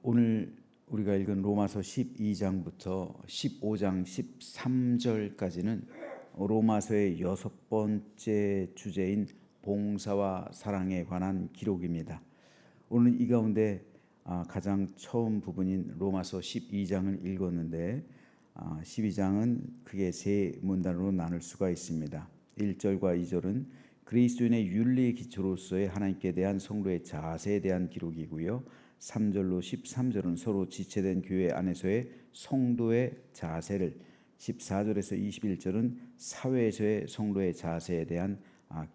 오늘 우리가 읽은 로마서 12장부터 15장 13절까지는 로마서의 6번째 주제인 봉사와 사랑에 관한 기록입니다. 오늘 이 가운데 가장 처음 부분인 로마서 12장을 읽었는데 12장은 크게 세 문단으로 나눌 수가 있습니다. 1절과 2절은 그리스도인의 윤리의 기초로서의 하나님께 대한 성도의 자세에 대한 기록이고요. 3절로 13절은 서로 지체된 교회 안에서의 성도의 자세를, 14절에서 21절은 사회에서의 성도의 자세에 대한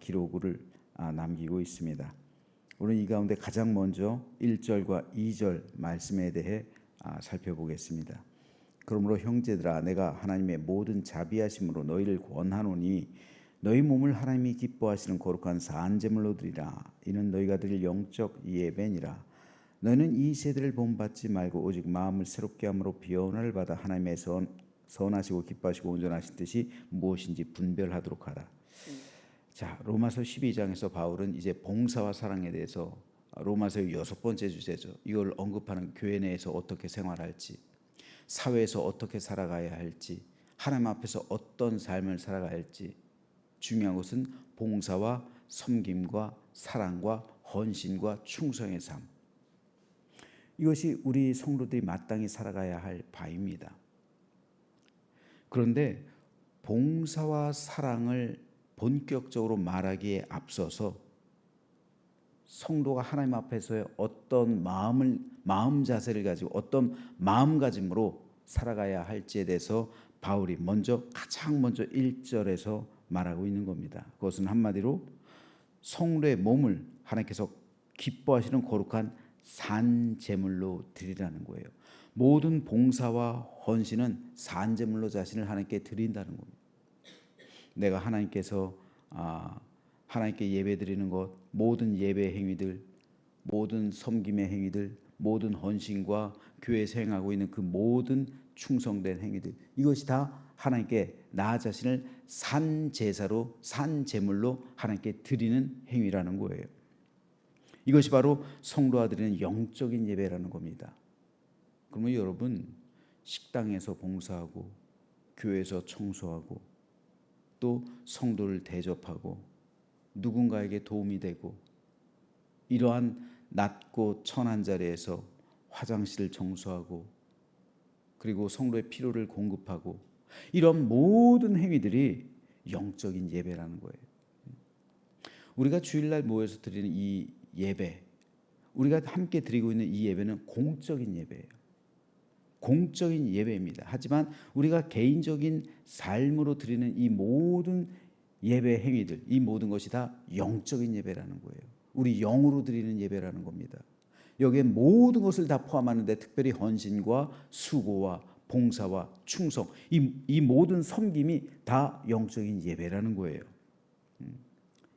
기록을 남기고 있습니다. 오늘 이 가운데 가장 먼저 1절과 2절 말씀에 대해 살펴보겠습니다. 그러므로 형제들아, 내가 하나님의 모든 자비하심으로 너희를 권하노니 너희 몸을 하나님이 기뻐하시는 거룩한 산제물로 드리라. 이는 너희가 드릴 영적 예배니라. 너희는 이 세대를 본받지 말고 오직 마음을 새롭게 함으로 변화를 받아 하나님의 선하시고 기뻐하시고 온전하신 뜻이 무엇인지 분별하도록 하라. 자, 로마서 12장에서 바울은 이제 봉사와 사랑에 대해서 로마서의 6번째 주제죠. 이걸 언급하는 교회 내에서 어떻게 생활할지, 사회에서 어떻게 살아가야 할지, 하나님 앞에서 어떤 삶을 살아가야 할지, 중요한 것은 봉사와 섬김과 사랑과 헌신과 충성의 삶, 이것이 우리 성도들이 마땅히 살아가야 할 바입니다. 그런데 봉사와 사랑을 본격적으로 말하기에 앞서서 성도가 하나님 앞에서의 어떤 마음 자세를 가지고 어떤 마음가짐으로 살아가야 할지에 대해서 바울이 가장 먼저 1절에서 말하고 있는 겁니다. 그것은 한마디로 성도의 몸을 하나님께서 기뻐하시는 거룩한 산제물로 드리라는 거예요. 모든 봉사와 헌신은 산제물로 자신을 하나님께 드린다는 겁니다. 내가 하나님께 예배드리는 것, 모든 예배 행위들, 모든 섬김의 행위들, 모든 헌신과 교회에서 행하고 있는 그 모든 충성된 행위들, 이것이 다 하나님께 나 자신을 산제사로, 산제물로 하나님께 드리는 행위라는 거예요. 이것이 바로 성도가 드리는 영적인 예배라는 겁니다. 그러면 여러분, 식당에서 봉사하고 교회에서 청소하고 또 성도를 대접하고 누군가에게 도움이 되고 이러한 낮고 천한 자리에서 화장실을 청소하고 그리고 성도의 필요를 공급하고 이런 모든 행위들이 영적인 예배라는 거예요. 우리가 주일날 모여서 드리는 이 예배, 우리가 함께 드리고 있는 이 예배는 공적인 예배예요. 공적인 예배입니다. 하지만 우리가 개인적인 삶으로 드리는 이 모든 예배 행위들, 이 모든 것이 다 영적인 예배라는 거예요. 우리 영으로 드리는 예배라는 겁니다. 여기에 모든 것을 다 포함하는데 특별히 헌신과 수고와 봉사와 충성, 이 모든 섬김이 다 영적인 예배라는 거예요.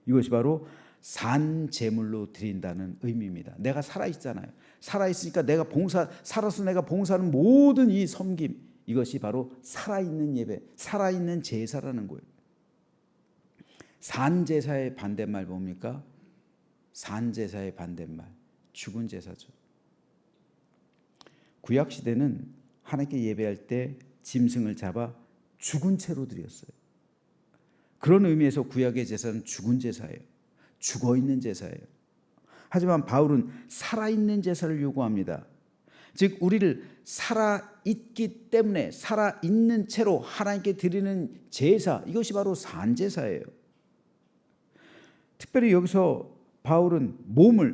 이것이 바로 산제물로 드린다는 의미입니다. 내가 살아있잖아요. 살아있으니까 살아서 내가 봉사하는 모든 이 섬김, 이것이 바로 살아있는 예배, 살아있는 제사라는 거예요. 산제사의 반대말 뭡니까? 산제사의 반대말, 죽은 제사죠. 구약시대는 하나님께 예배할 때 짐승을 잡아 죽은 채로 드렸어요. 그런 의미에서 구약의 제사는 죽은 제사예요. 죽어있는 제사예요. 하지만 바울은 살아있는 제사를 요구합니다. 즉 우리를 살아있기 때문에 살아있는 채로 하나님께 드리는 제사, 이것이 바로 산제사예요. 특별히 여기서 바울은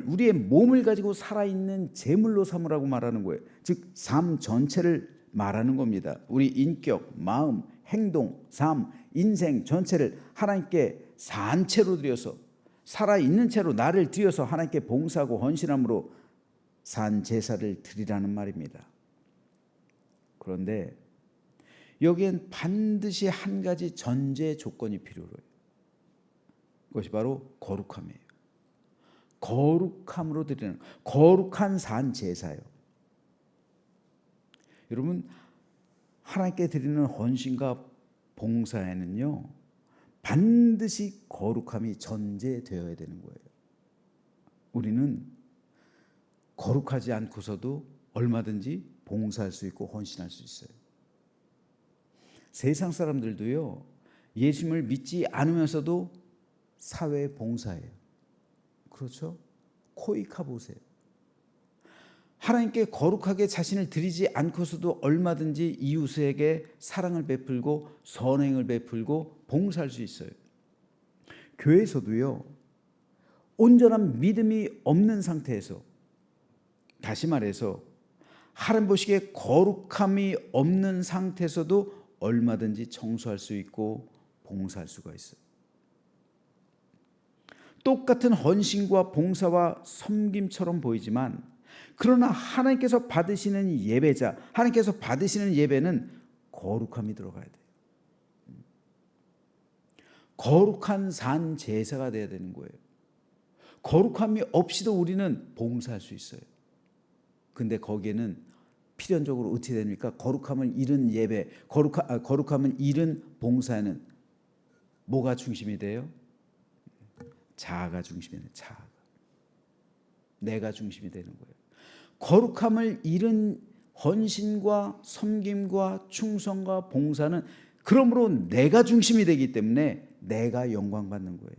우리의 몸을 가지고 살아있는 제물로 삼으라고 말하는 거예요. 즉 삶 전체를 말하는 겁니다. 우리 인격, 마음, 행동, 삶, 인생 전체를 하나님께 산채로 드려서 살아있는 채로 나를 드려서 하나님께 봉사하고 헌신함으로 산제사를 드리라는 말입니다. 그런데 여기엔 반드시 한 가지 전제 조건이 필요해요. 그것이 바로 거룩함이에요. 거룩함으로 드리는 거룩한 산제사예요. 여러분, 하나님께 드리는 헌신과 봉사에는요 반드시 거룩함이 전제되어야 되는 거예요. 우리는 거룩하지 않고서도 얼마든지 봉사할 수 있고 헌신할 수 있어요. 세상 사람들도요, 예수님을 믿지 않으면서도 사회 봉사해요. 그렇죠? 코이카 보세요. 하나님께 거룩하게 자신을 드리지 않고서도 얼마든지 이웃에게 사랑을 베풀고 선행을 베풀고 봉사할 수 있어요. 교회에서도요, 온전한 믿음이 없는 상태에서, 다시 말해서 하나님 보시기에 거룩함이 없는 상태에서도 얼마든지 청소할 수 있고 봉사할 수가 있어요. 똑같은 헌신과 봉사와 섬김처럼 보이지만, 그러나 하나님께서 받으시는 예배자, 하나님께서 받으시는 예배는 거룩함이 들어가야 돼요. 거룩한 산 제사가 돼야 되는 거예요. 거룩함이 없이도 우리는 봉사할 수 있어요. 근데 거기에는 필연적으로 어떻게 됩니까? 거룩함을 잃은 예배, 거룩함을 잃은 봉사는 뭐가 중심이 돼요? 자아가 중심이 돼요. 자아가. 내가 중심이 되는 거예요. 거룩함을 잃은 헌신과 섬김과 충성과 봉사는 그러므로 내가 중심이 되기 때문에 내가 영광받는 거예요.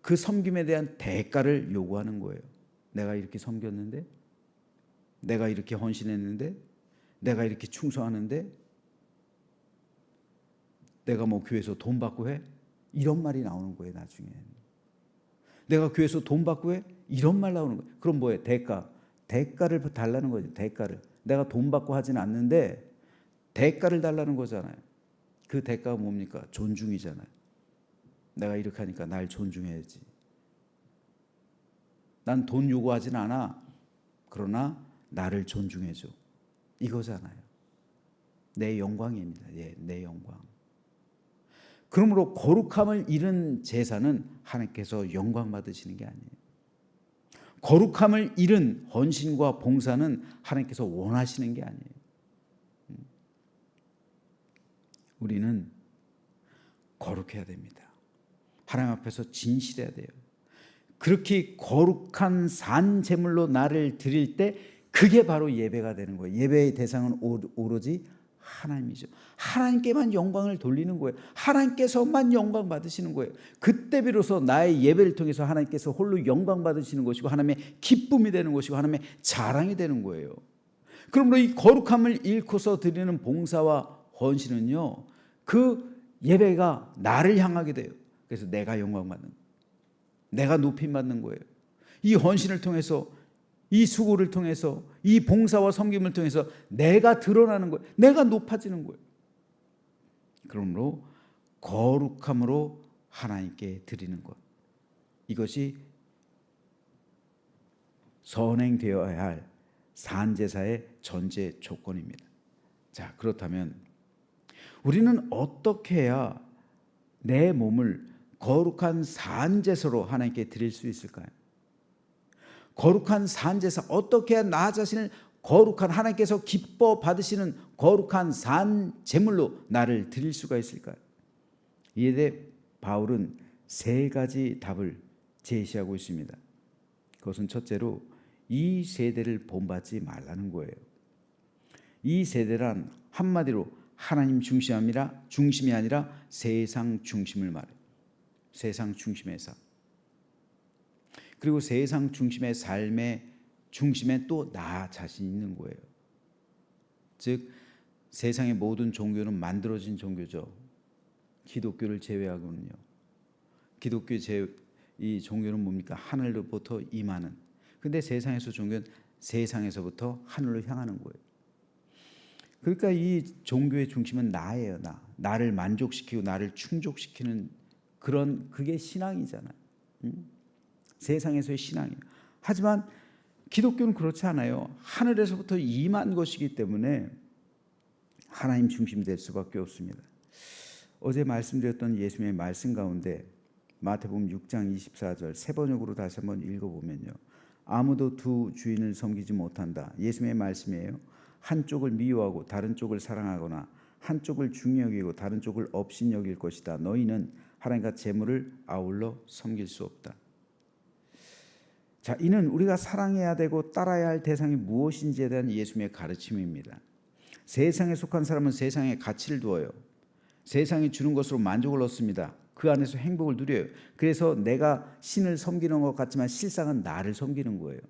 그 섬김에 대한 대가를 요구하는 거예요. 내가 이렇게 섬겼는데, 내가 이렇게 헌신했는데, 내가 이렇게 충성하는데, 내가 뭐 교회에서 돈 받고 해? 이런 말이 나오는 거예요. 나중에 내가 교회에서 돈 받고 해? 이런 말 나오는 거예요. 그럼 뭐예요? 대가를 달라는 거죠. 대가를. 내가 돈 받고 하진 않는데 대가를 달라는 거잖아요. 그 대가가 뭡니까? 존중이잖아요. 내가 이렇게 하니까 날 존중해야지. 난 돈 요구하진 않아. 그러나 나를 존중해줘. 이거잖아요. 내 영광입니다. 예, 내 영광. 그러므로 거룩함을 잃은 제사는 하나님께서 영광 받으시는 게 아니에요. 거룩함을 잃은 헌신과 봉사는 하나님께서 원하시는 게 아니에요. 우리는 거룩해야 됩니다. 하나님 앞에서 진실해야 돼요. 그렇게 거룩한 산 제물로 나를 드릴 때 그게 바로 예배가 되는 거예요. 예배의 대상은 오로지 하나님이죠. 하나님께만 영광을 돌리는 거예요. 하나님께서만 영광 받으시는 거예요. 그때 비로소 나의 예배를 통해서 하나님께서 홀로 영광 받으시는 것이고 하나님의 기쁨이 되는 것이고 하나님의 자랑이 되는 거예요. 그러므로 이 거룩함을 잃고서 드리는 봉사와 헌신은요, 그 예배가 나를 향하게 돼요. 그래서 내가 영광 받는 거예요. 내가 높임 받는 거예요. 이 헌신을 통해서, 이 수고를 통해서, 이 봉사와 섬김을 통해서 내가 드러나는 거예요. 내가 높아지는 거예요. 그러므로 거룩함으로 하나님께 드리는 것, 이것이 선행되어야 할 산제사의 전제 조건입니다. 자, 그렇다면 우리는 어떻게 해야 내 몸을 거룩한 산제사로 하나님께 드릴 수 있을까요? 거룩한 산제사, 어떻게 해야 나 자신을 거룩한, 하나님께서 기뻐 받으시는 거룩한 산 제물로 나를 드릴 수가 있을까요? 이에 대해 바울은 세 가지 답을 제시하고 있습니다. 그것은 첫째로 이 세대를 본받지 말라는 거예요. 이 세대란 한마디로 하나님 중심이 아니라 세상 중심을 말해요. 세상 중심의 삶. 그리고 세상 중심의 삶의 중심에 또 나 자신이 있는 거예요. 즉 세상의 모든 종교는 만들어진 종교죠. 기독교를 제외하고는요. 이 종교는 뭡니까? 하늘로부터 임하는. 근데 세상에서 종교는 세상에서부터 하늘로 향하는 거예요. 그러니까 이 종교의 중심은 나예요. 나를 만족시키고 나를 충족시키는 그게 신앙이잖아요. 세상에서의 신앙이에요. 하지만 기독교는 그렇지 않아요. 하늘에서부터 임한 것이기 때문에 하나님 중심이 될 수밖에 없습니다. 어제 말씀드렸던 예수님의 말씀 가운데 마태복음 6장 24절 세 번역으로 다시 한번 읽어보면요. 아무도 두 주인을 섬기지 못한다. 예수님의 말씀이에요. 한쪽을 미워하고 다른 쪽을 사랑하거나 한쪽을 중히 여기고 다른 쪽을 업신 여길 것이다. 너희는 하나님과 재물을 아울러 섬길 수 없다. 자, 이는 우리가 사랑해야 되고 따라야 할 대상이 무엇인지에 대한 예수님의 가르침입니다. 세상에 속한 사람은 세상에 가치를 두어요. 세상이 주는 것으로 만족을 얻습니다. 그 안에서 행복을 누려요. 그래서 내가 신을 섬기는 것 같지만 실상은 나를 섬기는 거예요.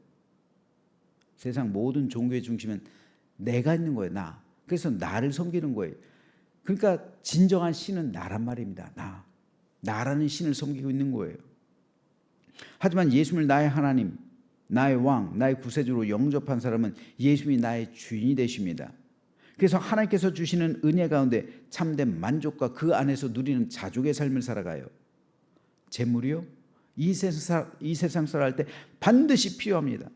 세상 모든 종교의 중심은 내가 있는 거예요. 나. 그래서 나를 섬기는 거예요. 그러니까 진정한 신은 나란 말입니다. 나라는 신을 섬기고 있는 거예요. 하지만 예수님을 나의 하나님, 나의 왕, 나의 구세주로 영접한 사람은 예수님이 나의 주인이 되십니다. 그래서 하나님께서 주시는 은혜 가운데 참된 만족과 그 안에서 누리는 자족의 삶을 살아가요. 재물이요? 이 세상 살아갈 때 반드시 필요합니다.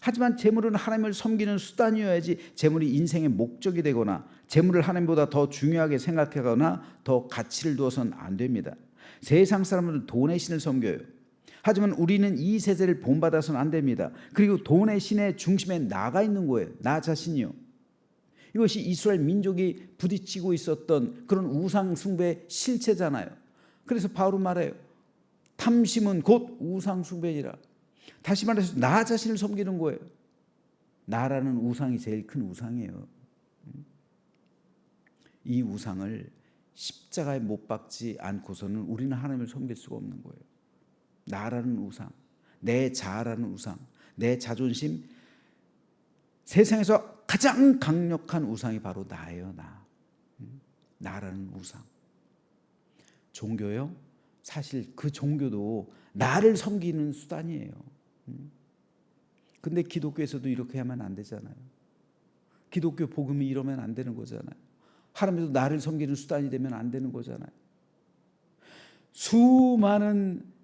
하지만 재물은 하나님을 섬기는 수단이어야지 재물이 인생의 목적이 되거나 재물을 하나님보다 더 중요하게 생각하거나 더 가치를 두어서는 안 됩니다. 세상 사람들은 돈의 신을 섬겨요. 하지만 우리는 이 세대를 본받아서는 안 됩니다. 그리고 돈의 신의 중심에 나가 있는 거예요. 나 자신이요. 이것이 이스라엘 민족이 부딪히고 있었던 그런 우상 숭배의 실체잖아요. 그래서 바울은 말해요. 탐심은 곧 우상 숭배이라. 다시 말해서 나 자신을 섬기는 거예요. 나라는 우상이 제일 큰 우상이에요. 이 우상을 십자가에 못 박지 않고서는 우리는 하나님을 섬길 수가 없는 거예요. 나라는 우상, 내 자아라는 우상, 내 자존심, 세상에서 가장 강력한 우상이 바로 나예요. 나라는 우상. 종교요? 사실 그 종교도 나를 섬기는 수단이에요. 근데 기독교에서도 이렇게 하면 안 되잖아요. 기독교 복음이 이러면 안 되는 거잖아요. 하나님도 나를 섬기는 수단이 되면 안 되는 거잖아요. 수많은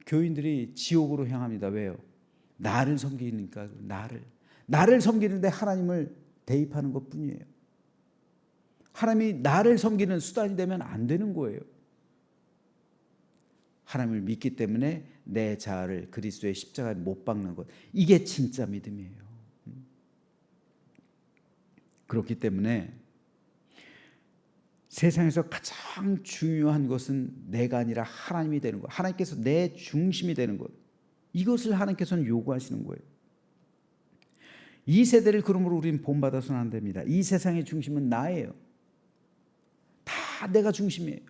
교인들이 지옥으로 향합니다. 왜요? 나를 섬기니까. 나를 섬기는데 하나님을 대입하는 것뿐이에요. 하나님이 나를 섬기는 수단이 되면 안 되는 거예요. 하나님을 믿기 때문에 내 자아를 그리스도의 십자가에 못 박는 것, 이게 진짜 믿음이에요. 그렇기 때문에 세상에서 가장 중요한 것은 내가 아니라 하나님이 되는 것, 하나님께서 내 중심이 되는 것, 이것을 하나님께서는 요구하시는 거예요. 이 세대를 그러므로 우리는 본받아서는 안 됩니다. 이 세상의 중심은 나예요. 다 내가 중심이에요.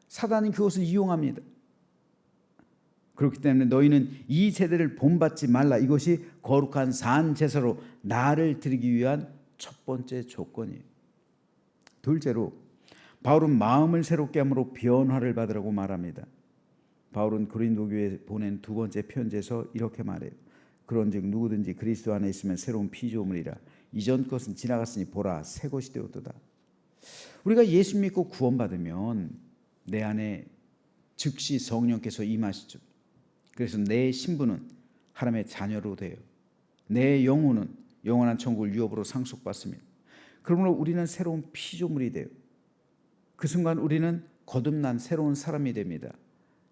사단은 그것을 이용합니다. 그렇기 때문에 너희는 이 세대를 본받지 말라. 이것이 거룩한 산 제사로 나를 드리기 위한 첫 번째 조건이에요. 둘째로 바울은 마음을 새롭게 함으로 변화를 받으라고 말합니다. 바울은 고린도 교회에 보낸 두 번째 편지에서 이렇게 말해요. 그런즉 누구든지 그리스도 안에 있으면 새로운 피조물이라. 이전 것은 지나갔으니 보라 새 것이 되었도다. 우리가 예수 믿고 구원받으면 내 안에 즉시 성령께서 임하시죠. 그래서 내 신분은 하나님의 자녀로 돼요. 내 영혼은 영원한 천국을 유업으로 상속받습니다. 그러므로 우리는 새로운 피조물이 돼요. 그 순간 우리는 거듭난 새로운 사람이 됩니다.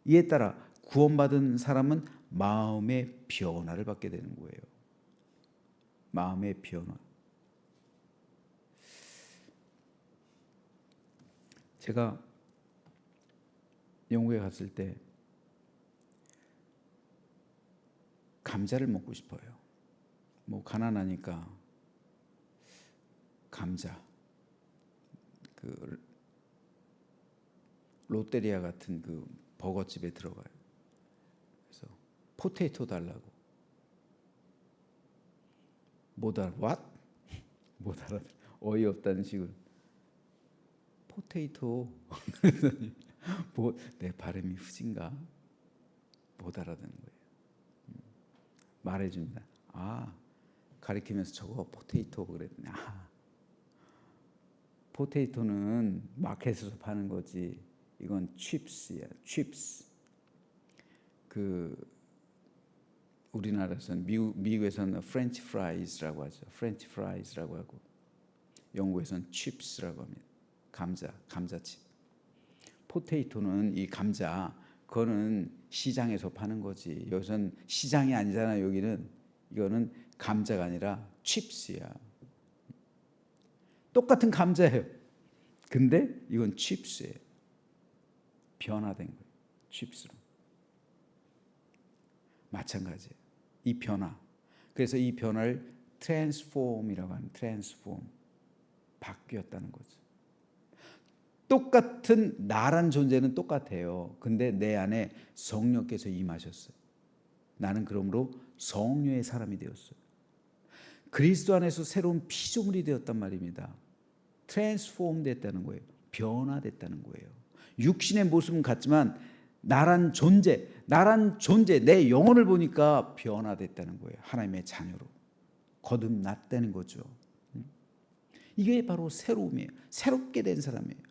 이에 따라 구원받은 사람은 마음의 변화를 받게 되는 거예요. 마음의 변화. 제가 영국에 갔을 때 감자를 먹고 싶어요. 뭐 가난하니까 감자, 그 롯데리아 같은 그 버거집에 들어가요. 그래서 포테이토 달라고. 못 알아. What? 못 알아. 어이없다는 식으로. 포테이토. 뭐, 내 발음이 후진가? 못 알아듣는 거예요. 말해줍니다. 가리키면서 저거 포테이토 그랬더니 포테이토는 마켓에서 파는 거지. 이건 칩스야. 칩스. 그 우리나라에서는 미국에서는 프렌치 프라이즈라고 하죠. 프렌치 프라이즈라고 하고 영국에서는 칩스라고 합니다. 감자칩. 포테이토는 이 감자, 그거는 시장에서 파는 거지. 여기서는 시장이 아니잖아. 이거는 감자가 아니라 칩스야. 똑같은 감자예요. 근데 이건 칩스예요. 변화된 거예요. 칩스로. 마찬가지예요. 이 변화. 그래서 이 변화를 트랜스폼이라고 하는, 트랜스폼, 바뀌었다는 거죠. 똑같은 나란 존재는 똑같아요. 근데 내 안에 성령께서 임하셨어요. 나는 그러므로 성령의 사람이 되었어요. 그리스도 안에서 새로운 피조물이 되었단 말입니다. 트랜스폼 됐다는 거예요. 변화됐다는 거예요. 육신의 모습은 같지만 나란 존재, 내 영혼을 보니까 변화됐다는 거예요. 하나님의 자녀로 거듭났다는 거죠. 이게 바로 새로움이에요. 새롭게 된 사람이에요.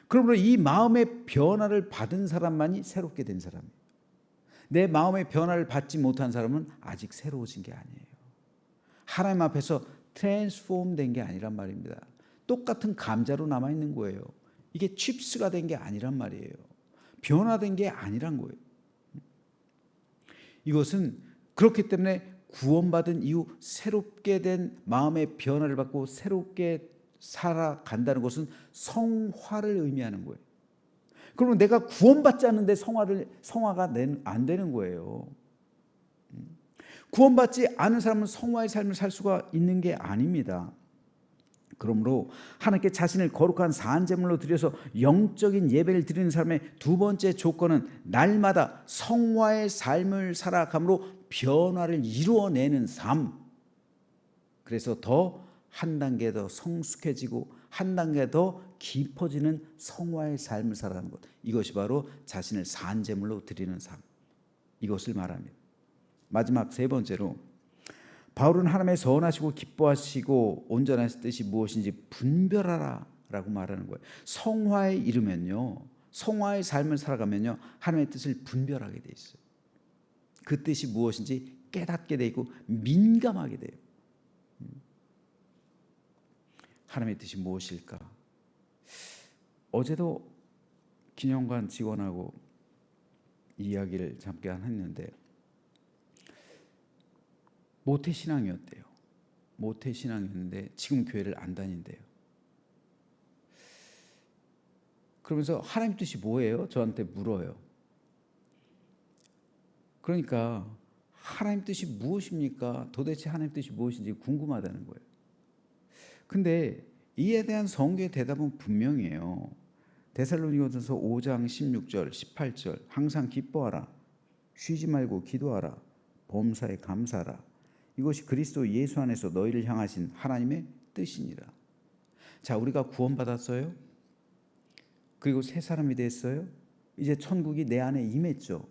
그러므로 이 마음의 변화를 받은 사람만이 새롭게 된 사람이에요. 내 마음의 변화를 받지 못한 사람은 아직 새로워진 게 아니에요. 하나님 앞에서 트랜스폼 된 게 아니란 말입니다. 똑같은 감자로 남아있는 거예요. 이게 칩스가 된 게 아니란 말이에요. 변화된 게 아니란 거예요. 이것은 그렇기 때문에 구원받은 이후 새롭게 된 마음의 변화를 받고 새롭게 살아간다는 것은 성화를 의미하는 거예요. 그러면 내가 구원받지 않는데 성화가 안 되는 거예요. 구원받지 않은 사람은 성화의 삶을 살 수가 있는 게 아닙니다. 그러므로 하나님께 자신을 거룩한 산제물로 드려서 영적인 예배를 드리는 사람의 두 번째 조건은 날마다 성화의 삶을 살아감으로 변화를 이루어내는 삶. 그래서 더 한 단계 더 성숙해지고 한 단계 더 깊어지는 성화의 삶을 살아가는 것. 이것이 바로 자신을 산제물로 드리는 삶. 이것을 말합니다. 마지막 세 번째로 바울은 하나님의 선하시고 기뻐하시고 온전하신 뜻이 무엇인지 분별하라 라고 말하는 거예요. 성화에 이르면요, 성화의 삶을 살아가면요, 하나님의 뜻을 분별하게 돼 있어요. 그 뜻이 무엇인지 깨닫게 돼 있고 민감하게 돼요. 하나님의 뜻이 무엇일까? 어제도 기념관 직원하고 이야기를 잠깐 했는데 모태신앙이었대요. 모태신앙이었는데 지금 교회를 안 다닌대요. 그러면서 하나님 뜻이 뭐예요? 저한테 물어요. 그러니까 하나님 뜻이 무엇입니까? 도대체 하나님 뜻이 무엇인지 궁금하다는 거예요. 근데 이에 대한 성경의 대답은 분명해요. 데살로니가전서 5장 16절 18절 항상 기뻐하라, 쉬지 말고 기도하라, 범사에 감사하라. 이것이 그리스도 예수 안에서 너희를 향하신 하나님의 뜻이니라. 자, 우리가 구원받았어요. 그리고 새 사람이 됐어요. 이제 천국이 내 안에 임했죠.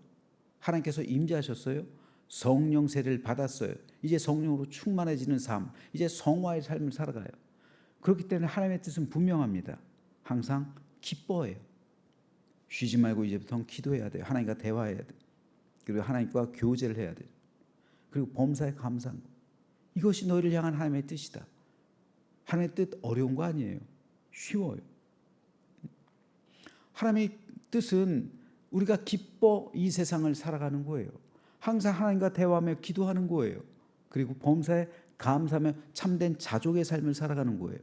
하나님께서 임재하셨어요. 성령 세례를 받았어요. 이제 성령으로 충만해지는 삶, 이제 성화의 삶을 살아가요. 그렇기 때문에 하나님의 뜻은 분명합니다. 항상 기뻐해요. 쉬지 말고 이제부터는 기도해야 돼요. 하나님과 대화해야 돼요. 그리고 하나님과 교제를 해야 돼요. 그리고 범사에 감사한 것. 이것이 너희를 향한 하나님의 뜻이다. 하나님의 뜻 어려운 거 아니에요. 쉬워요. 하나님의 뜻은 우리가 기뻐 이 세상을 살아가는 거예요. 항상 하나님과 대화하며 기도하는 거예요. 그리고 범사에 감사하며 참된 자족의 삶을 살아가는 거예요.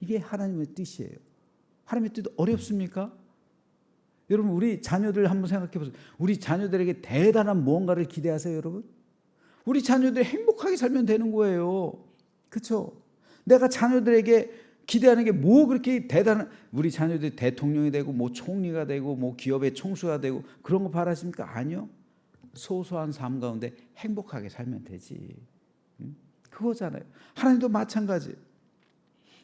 이게 하나님의 뜻이에요. 하나님의 뜻 어렵습니까? 여러분, 우리 자녀들 한번 생각해 보세요. 우리 자녀들에게 대단한 무언가를 기대하세요, 여러분? 우리 자녀들이 행복하게 살면 되는 거예요. 그렇죠? 내가 자녀들에게 기대하는 게 뭐 그렇게 대단한, 우리 자녀들이 대통령이 되고 뭐 총리가 되고 뭐 기업의 총수가 되고 그런 거 바라십니까? 아니요. 소소한 삶 가운데 행복하게 살면 되지. 그거잖아요. 하나님도 마찬가지.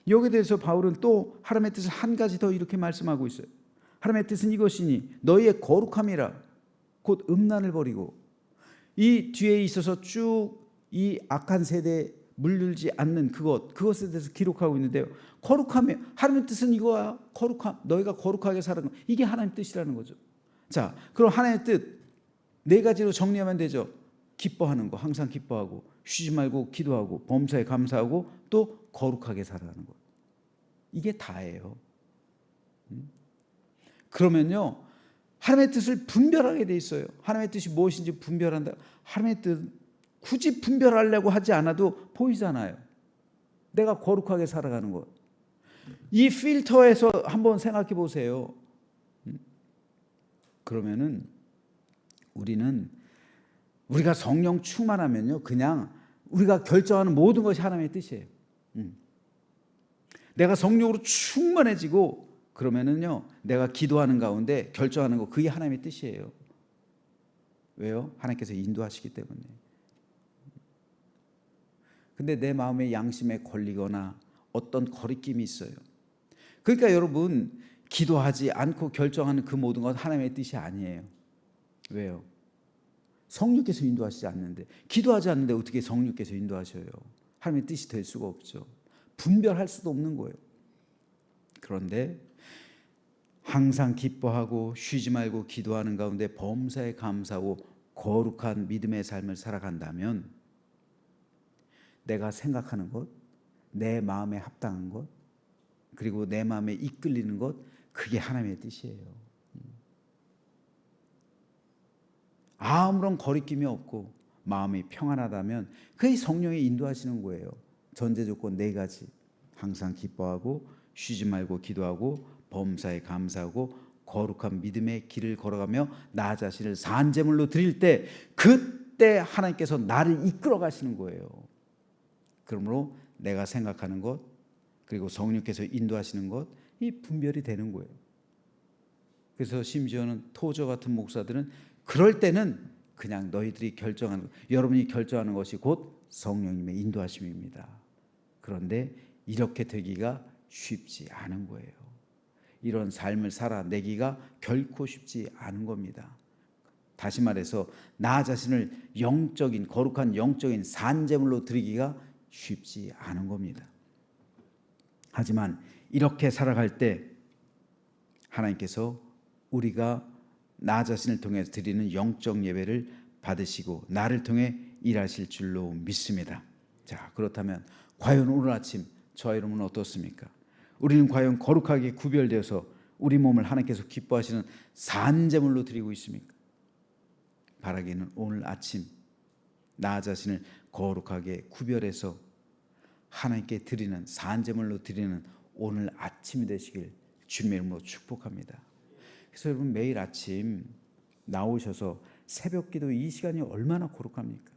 여기에 대해서 바울은 또 하나님의 뜻을 한 가지 더 이렇게 말씀하고 있어요. 하나님의 뜻은 이것이니 너희의 거룩함이라, 곧 음란을 버리고. 이 뒤에 있어서 쭉 이 악한 세대에 물들지 않는 그것에 대해서 기록하고 있는데요. 거룩함이, 하나님의 뜻은 이거야. 거룩함, 너희가 거룩하게 살아가는 거. 이게 하나님의 뜻이라는 거죠. 자, 그럼 하나님의 뜻 네 가지로 정리하면 되죠. 기뻐하는 거, 항상 기뻐하고, 쉬지 말고 기도하고, 범사에 감사하고, 또 거룩하게 살아가는 것. 이게 다예요. 그러면요, 하나님의 뜻을 분별하게 돼 있어요. 하나님의 뜻이 무엇인지 분별한다. 하나님의 뜻 굳이 분별하려고 하지 않아도 보이잖아요. 내가 거룩하게 살아가는 것. 이 필터에서 한번 생각해 보세요. 그러면은 우리는 우리가 성령 충만하면요, 그냥 우리가 결정하는 모든 것이 하나님의 뜻이에요. 내가 성령으로 충만해지고 그러면은요, 내가 기도하는 가운데 결정하는 거, 그게 하나님의 뜻이에요. 왜요? 하나님께서 인도하시기 때문에. 근데 내 마음의 양심에 걸리거나 어떤 거리낌이 있어요. 그러니까 여러분, 기도하지 않고 결정하는 그 모든 건 하나님의 뜻이 아니에요. 왜요? 성령께서 인도하시지 않는데, 기도하지 않는데 어떻게 성령께서 인도하셔요? 하나님의 뜻이 될 수가 없죠. 분별할 수도 없는 거예요. 그런데 항상 기뻐하고 쉬지 말고 기도하는 가운데 범사에 감사하고 거룩한 믿음의 삶을 살아간다면, 내가 생각하는 것, 내 마음에 합당한 것, 그리고 내 마음에 이끌리는 것, 그게 하나님의 뜻이에요. 아무런 거리낌이 없고 마음이 평안하다면 그게 성령이 인도하시는 거예요. 전제 조건 4가지. 항상 기뻐하고 쉬지 말고 기도하고 범사에 감사하고 거룩한 믿음의 길을 걸어가며 나 자신을 산제물로 드릴 때, 그때 하나님께서 나를 이끌어 가시는 거예요. 그러므로 내가 생각하는 것, 그리고 성령께서 인도하시는 것, 이 분별이 되는 거예요. 그래서 심지어는 토저 같은 목사들은 그럴 때는 그냥 너희들이 결정하는, 여러분이 결정하는 것이 곧 성령님의 인도하심입니다. 그런데 이렇게 되기가 쉽지 않은 거예요. 이런 삶을 살아내기가 결코 쉽지 않은 겁니다. 다시 말해서 나 자신을 영적인, 거룩한 영적인 산제물로 드리기가 쉽지 않은 겁니다. 하지만 이렇게 살아갈 때 하나님께서 우리가 나 자신을 통해 드리는 영적 예배를 받으시고 나를 통해 일하실 줄로 믿습니다. 자, 그렇다면 과연 오늘 아침 저와 여러분은 어떻습니까? 우리는 과연 거룩하게 구별되어서 우리 몸을 하나님께서 기뻐하시는 산제물로 드리고 있습니까? 바라기는 오늘 아침 나 자신을 거룩하게 구별해서 하나님께 드리는 산제물로 드리는 오늘 아침이 되시길 주님의 이름으로 축복합니다. 그래서 여러분, 매일 아침 나오셔서 새벽기도 이 시간이 얼마나 거룩합니까?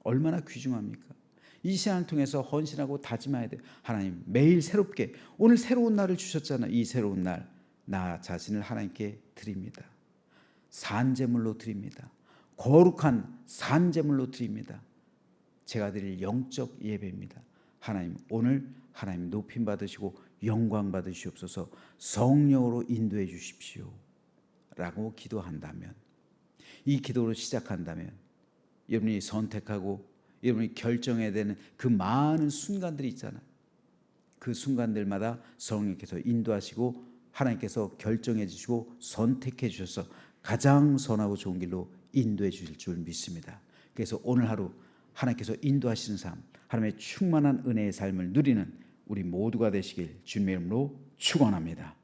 얼마나 귀중합니까? 이 시간을 통해서 헌신하고 다짐해야 돼요. 하나님, 매일 새롭게, 오늘 새로운 날을 주셨잖아요. 이 새로운 날 나 자신을 하나님께 드립니다. 산제물로 드립니다. 거룩한 산제물로 드립니다. 제가 드릴 영적 예배입니다. 하나님, 오늘 하나님 높임 받으시고 영광 받으시옵소서, 성령으로 인도해 주십시오 라고 기도한다면, 이 기도로 시작한다면, 여러분이 선택하고 여러분이 결정해야 되는 그 많은 순간들이 있잖아요. 그 순간들마다 성령께서 인도하시고 하나님께서 결정해 주시고 선택해 주셔서 가장 선하고 좋은 길로 인도해 주실 줄 믿습니다. 그래서 오늘 하루 하나님께서 인도하시는 삶, 하나님의 충만한 은혜의 삶을 누리는 우리 모두가 되시길 주님의 이름으로 축원합니다.